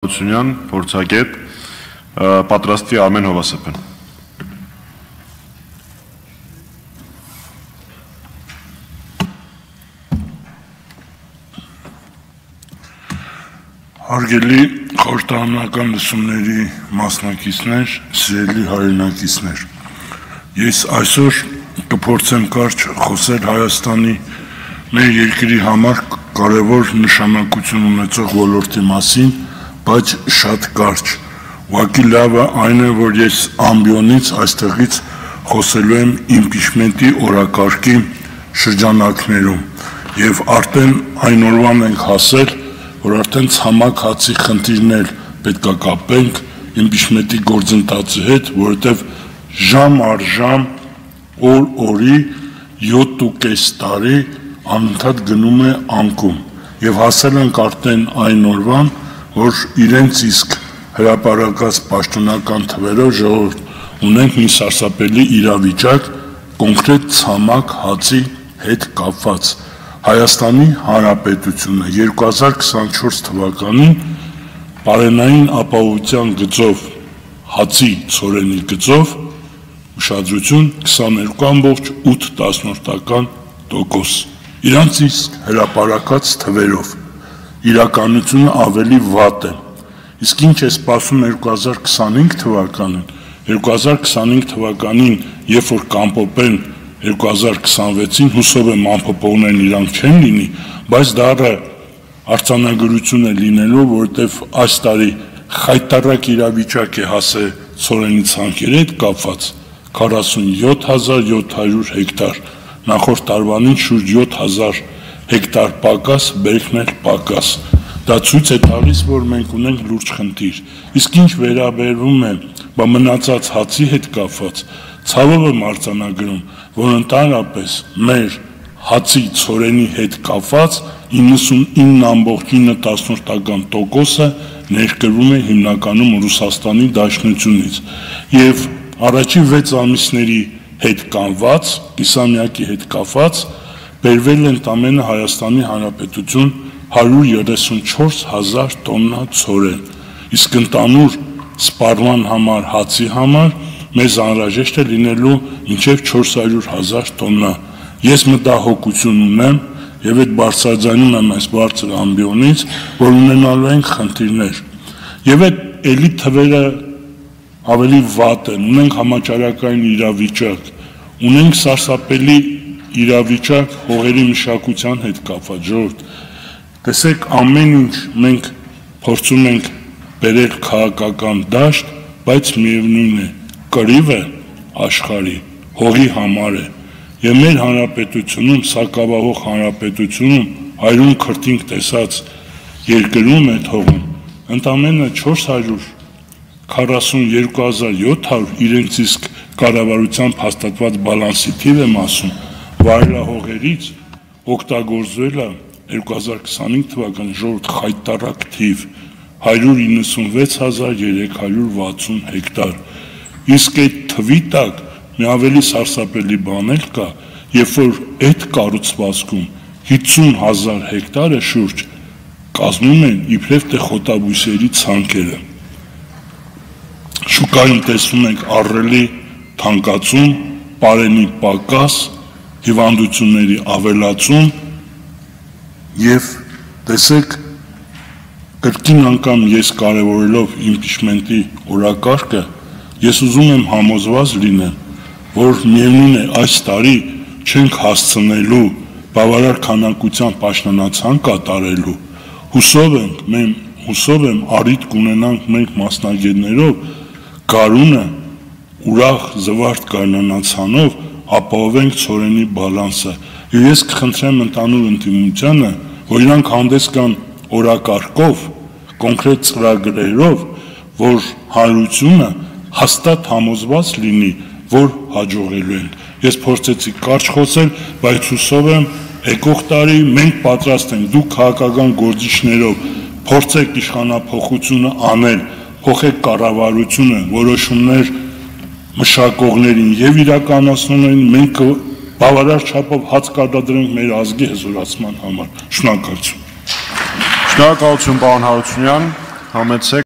Ուսունյան, փորձագետ, պատրաստի Արմեն Հովասեփյան։ Հարգելի խորհրդարանական լսումների մասնակիցներ, սիրելի հայրենակիցներ, ես այսօր կփորձեմ կարճ խոսել Հայաստանի մեր երկրի համար կարևոր նշանակություն ունեցող ոլորտի մասին, բայց շատ կարճ։ Ուղղակի լավը այն է, որ ես ամբիոնից այստեղից խոսելու եմ իմպիչմենտի օրակարգի շրջանակներում եւ արդեն այն օրվան ենք հասել, որ արդեն ցամաք հացի խնդիրներ պետք է կապենք իմպիչմենտի գործընթացի հետ, որովհետեւ ժամ առ ժամ, օր օրի 7.5 տարի անընդհատ գնում է անկում եւ հասել ենք արդեն այն օրվան, որ իրենց իսկ հրապարակած պաշտոնական թվերով ժողովուրդ ունենք մի սարսափելի իրավիճակ կոնկրետ ցամաք հացի հետ կապված։ Հայաստանի Հանրապետությունը 2024 թվականին պարենային ապահովության գծով հացի ցորենի գծով ուշադրություն 22.8%։ Իրանց իսկ հրապարակած թվերով իրականությունը ավելի վատ է։ Իսկ ինչ է սպասում 2025 թվականին։ 2025 թվականին, երբ որ կամփոփեն 2026-ին, հուսով եմ ամփոփողներն իրանք չեն լինի, բայց դա արձանագրություն է լինելու, որովհետև այս տարի խայտառակ իրավիճակ է հասել ցորենի ցանքերի հետ կապված 47700 հեկտար, նախորդ տարվանին շուրջ 7000 հեկտար պակաս, բերքներ պակաս։ Դա ցույց է տալիս, որ մենք ունենք լուրջ խնդիր։ Իսկ ինչ վերաբերվում է մնացած հացի հետ կապված, ցավով եմ արձանագրում, որ ընդհանրապես մեր հացի ցորենի հետ կապված 99.9%-ը ներկրվում է հիմնականում Ռուսաստանի Դաշնությունից եւ առաջին 6 ամիսների հետ կապված, կիսամյակի հետ կապված բերվել են ամենը Հայաստանի Հանրապետություն 134,000 տոննա ցորեն, իսկ ընդհանուր սպառման համար հացի համար մեզ անհրաժեշտ է լինելու մինչև 400,000 տոննա։ Ես մտահոգություն ունեմ եւ այդ բարձրաձայնում եմ այս բարձր ամբիոնից, որ ունենալու են խնդիրներ։ Եվ այդ էլի թվերը ավելի վատ են, ունենք համաճարակային իրավիճակ, ունենք սարսափելի իրավիճակ հողերի մշակության հետ կապված ժողովուրդ։ Տեսեք, ամեն ինչ մենք փորձում ենք բերել քաղաքական դաշտ, բայց միևնույն է, կռիվը աշխարհի հողի համար է։ Եվ մեր հանրապետությունում, սակավահող հանրապետությունում, հայրուն քրտինք տեսած երկրում այդ հողում, ընդամենը 442,700 իրենց իսկ կառավարությամբ հաստատված բալանսի թիվ եմ ասում, վայրահողերից օգտագործվել է 2025 թվականի ժողովուրդ խայտառակ թիվ 196,360 հեկտար։ Իսկ այդ թվի տակ մի ավելի սարսափելի բան էլ կա, երբ որ այդ կառուցվածքում 50,000 հեկտարը շուրջ կազմում են իբրև թե խոտաբույսերի ցանքերը։ Շուկայում տեսնում ենք ահռելի թանկացում, պարենի պակաս, հիվանդությունների ավելացում եւ տեսեք կրկին անգամ ես կարևորելով իմպիչմենտի օրակարգը ես ուզում եմ համոզված լինեմ, որ միևնույն է այս տարի չենք հասցնելու բավարար քանակության պաշտոնացան կատարելու։ Հուսով եմ առիթ կունենանք մենք մասնագետներով գարունը ուրախ զվարթ գարնանացանով ապահովենք ցորենի բալանսը։ Եվ ես կխնդրեմ ընդհանուր ընդդիմությանը, որ իրանք հանդես գան օրակարգով, կոնկրետ ծրագրերով, որ հանրությունը հաստատ համոզված լինի, որ հաջողելու են։ Ես փորձեցի կարճ խոսել, բայց հուսով եմ եկող տարի մենք պատրաստ ենք դուք քաղաքական գործիչներով փորձեք իշխանափոխությունը անել, փոխեք կառավարությունը, որոշումներ մշակողներին եւ իրականացնողներին, մենք բավարար չափով հաց կարտադրենք մեր ազգի հզորացման համար։ Շնորհակալություն։ Շնորհակալություն, պարոն Հարությունյան։ համեցեք